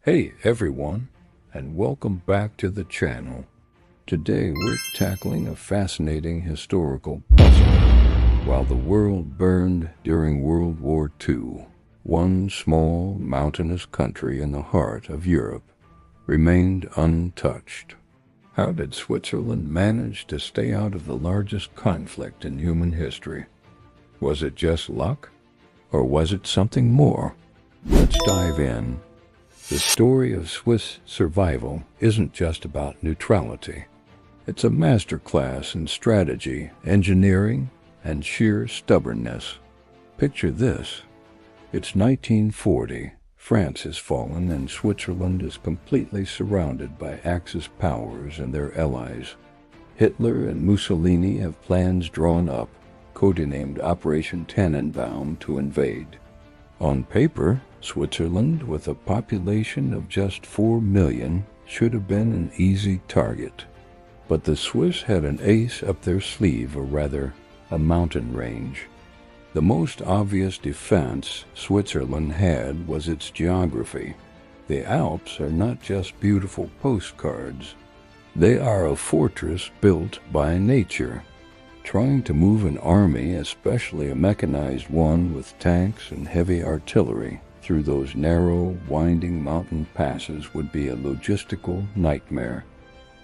Hey everyone, and welcome back to the channel. Today we're tackling a fascinating historical puzzle. While the world burned during World War II, one small mountainous country in the heart of Europe remained untouched. How did Switzerland manage to stay out of the largest conflict in human history? Was it just luck? Or was it something more? Let's dive in. The story of Swiss survival isn't just about neutrality. It's a masterclass in strategy, engineering, and sheer stubbornness. Picture this. It's 1940. France has fallen and Switzerland is completely surrounded by Axis powers and their allies. Hitler and Mussolini have plans drawn up, codenamed Operation Tannenbaum, to invade. On paper, Switzerland, with a population of just 4 million, should have been an easy target. But the Swiss had an ace up their sleeve, or rather, a mountain range. The most obvious defense Switzerland had was its geography. The Alps are not just beautiful postcards. They are a fortress built by nature. Trying to move an army, especially a mechanized one with tanks and heavy artillery, through those narrow, winding mountain passes would be a logistical nightmare.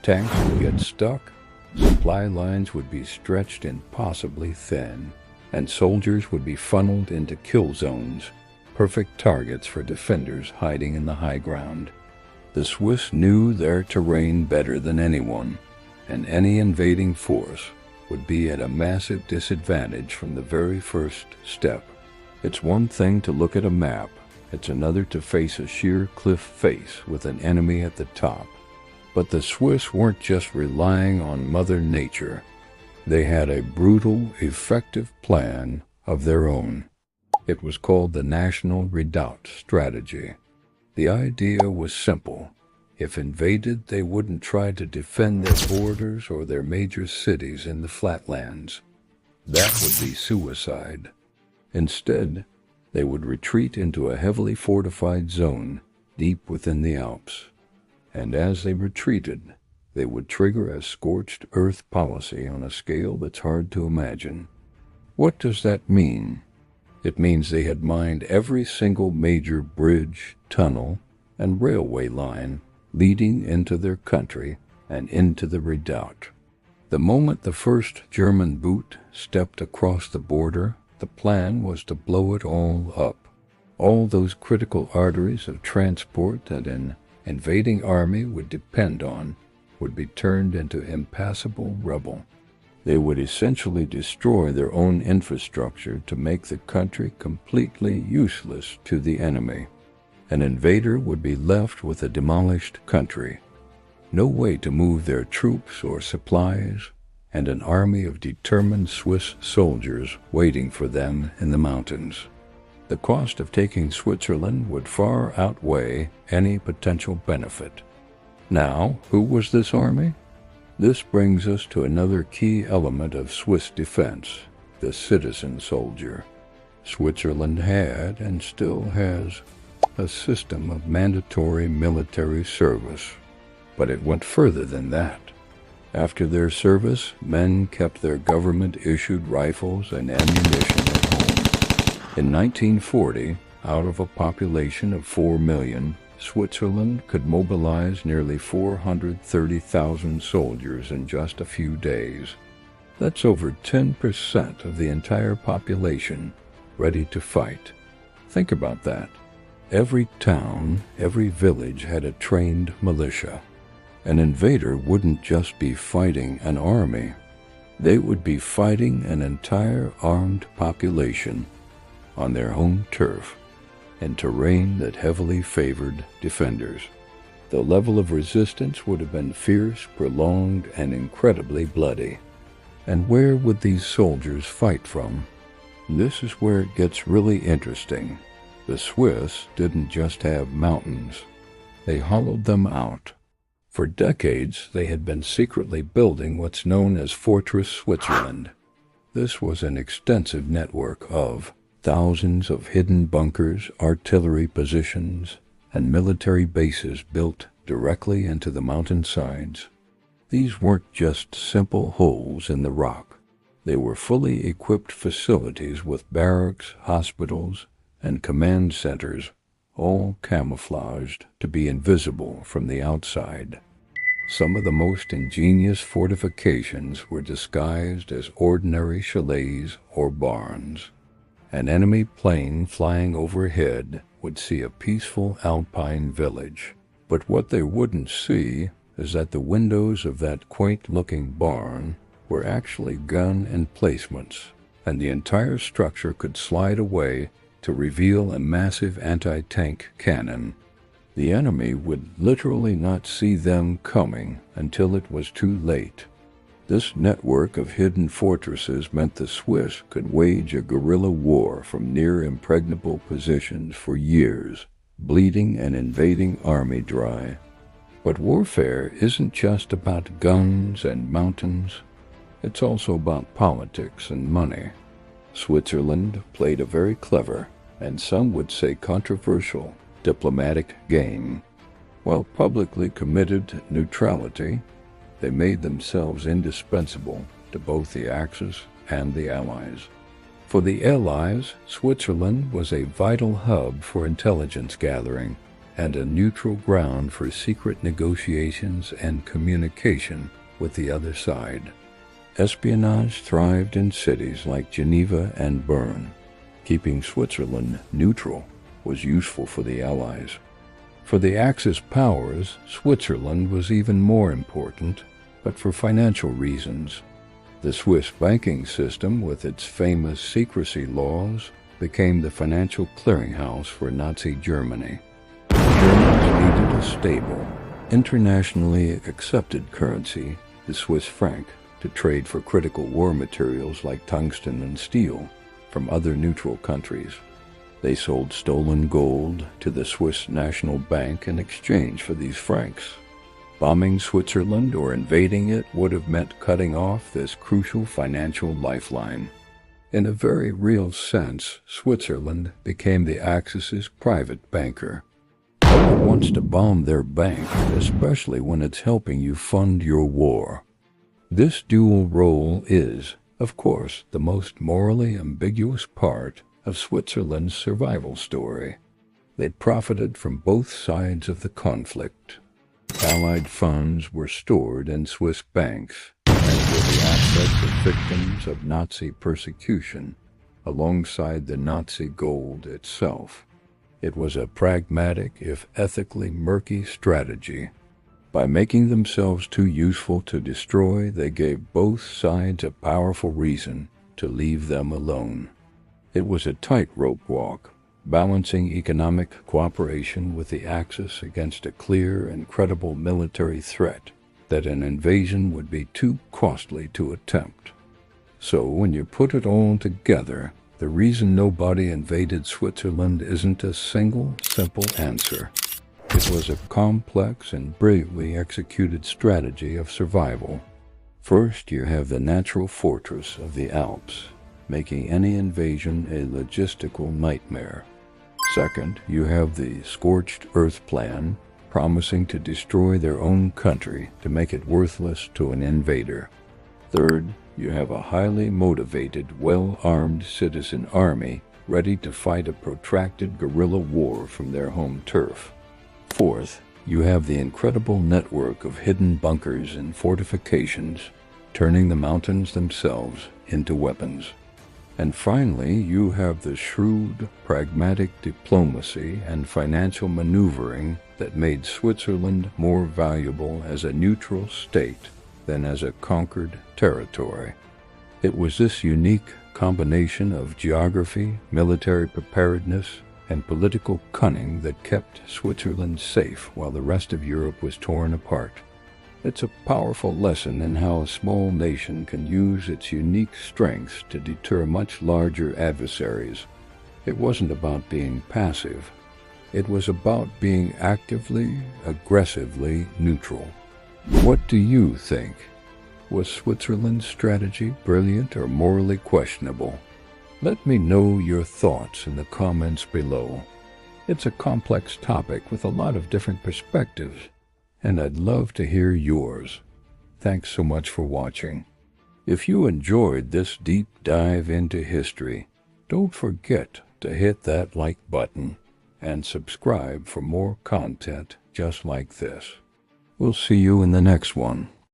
Tanks would get stuck, supply lines would be stretched impossibly thin, and soldiers would be funneled into kill zones, perfect targets for defenders hiding in the high ground. The Swiss knew their terrain better than anyone, and any invading force would be at a massive disadvantage from the very first step. It's one thing to look at a map. It's another to face a sheer cliff face with an enemy at the top. But the Swiss weren't just relying on Mother Nature. They had a brutal, effective plan of their own. It was called the National Redoubt Strategy. The idea was simple. If invaded, they wouldn't try to defend their borders or their major cities in the flatlands. That would be suicide. Instead, they would retreat into a heavily fortified zone deep within the Alps. And as they retreated, they would trigger a scorched earth policy on a scale that's hard to imagine. What does that mean? It means they had mined every single major bridge, tunnel, and railway line leading into their country and into the redoubt. The moment the first German boot stepped across the border, the plan was to blow it all up. All those critical arteries of transport that an invading army would depend on would be turned into impassable rubble. They would essentially destroy their own infrastructure to make the country completely useless to the enemy. An invader would be left with a demolished country, no way to move their troops or supplies, and an army of determined Swiss soldiers waiting for them in the mountains. The cost of taking Switzerland would far outweigh any potential benefit. Now, who was this army? This brings us to another key element of Swiss defense, the citizen soldier. Switzerland had, and still has, a system of mandatory military service, but it went further than that. After their service, men kept their government-issued rifles and ammunition at home. In 1940, out of a population of 4 million, Switzerland could mobilize nearly 430,000 soldiers in just a few days. That's over 10% of the entire population ready to fight. Think about that. Every town, every village had a trained militia. An invader wouldn't just be fighting an army. They would be fighting an entire armed population on their home turf in terrain that heavily favored defenders. The level of resistance would have been fierce, prolonged, and incredibly bloody. And where would these soldiers fight from? This is where it gets really interesting. The Swiss didn't just have mountains. They hollowed them out. For decades, they had been secretly building what's known as Fortress Switzerland. This was an extensive network of thousands of hidden bunkers, artillery positions, and military bases built directly into the mountainsides. These weren't just simple holes in the rock. They were fully equipped facilities with barracks, hospitals, and command centers, all camouflaged to be invisible from the outside. Some of the most ingenious fortifications were disguised as ordinary chalets or barns. An enemy plane flying overhead would see a peaceful alpine village, but what they wouldn't see is that the windows of that quaint-looking barn were actually gun emplacements, and the entire structure could slide away to reveal a massive anti-tank cannon. The enemy would literally not see them coming until it was too late. This network of hidden fortresses meant the Swiss could wage a guerrilla war from near impregnable positions for years, bleeding an invading army dry. But warfare isn't just about guns and mountains. It's also about politics and money. Switzerland played a very clever, and some would say controversial, diplomatic game. While publicly committed to neutrality, they made themselves indispensable to both the Axis and the Allies. For the Allies, Switzerland was a vital hub for intelligence gathering and a neutral ground for secret negotiations and communication with the other side. Espionage thrived in cities like Geneva and Bern. Keeping Switzerland neutral was useful for the Allies. For the Axis powers, Switzerland was even more important, but for financial reasons. The Swiss banking system, with its famous secrecy laws, became the financial clearinghouse for Nazi Germany. The Germans needed a stable, internationally accepted currency, the Swiss franc, to trade for critical war materials like tungsten and steel from other neutral countries. They sold stolen gold to the Swiss National Bank in exchange for these francs. Bombing Switzerland or invading it would have meant cutting off this crucial financial lifeline. In a very real sense, Switzerland became the Axis's private banker. No one wants to bomb their bank, especially when it's helping you fund your war. This dual role is, of course, the most morally ambiguous part of Switzerland's survival story. They profited from both sides of the conflict. Allied funds were stored in Swiss banks and were the assets of victims of Nazi persecution, alongside the Nazi gold itself. It was a pragmatic, if ethically murky, strategy. By making themselves too useful to destroy, they gave both sides a powerful reason to leave them alone. It was a tightrope walk, balancing economic cooperation with the Axis against a clear and credible military threat that an invasion would be too costly to attempt. So when you put it all together, the reason nobody invaded Switzerland isn't a single, simple answer. It was a complex and brilliantly executed strategy of survival. First, you have the natural fortress of the Alps, making any invasion a logistical nightmare. Second, you have the scorched earth plan, promising to destroy their own country to make it worthless to an invader. Third, you have a highly motivated, well-armed citizen army ready to fight a protracted guerrilla war from their home turf. Fourth, you have the incredible network of hidden bunkers and fortifications, turning the mountains themselves into weapons. And finally, you have the shrewd, pragmatic diplomacy and financial maneuvering that made Switzerland more valuable as a neutral state than as a conquered territory. It was this unique combination of geography, military preparedness, and political cunning that kept Switzerland safe while the rest of Europe was torn apart. It's a powerful lesson in how a small nation can use its unique strengths to deter much larger adversaries. It wasn't about being passive. It was about being actively, aggressively neutral. What do you think? Was Switzerland's strategy brilliant or morally questionable? Let me know your thoughts in the comments below. It's a complex topic with a lot of different perspectives, and I'd love to hear yours. Thanks so much for watching. If you enjoyed this deep dive into history, don't forget to hit that like button and subscribe for more content just like this. We'll see you in the next one.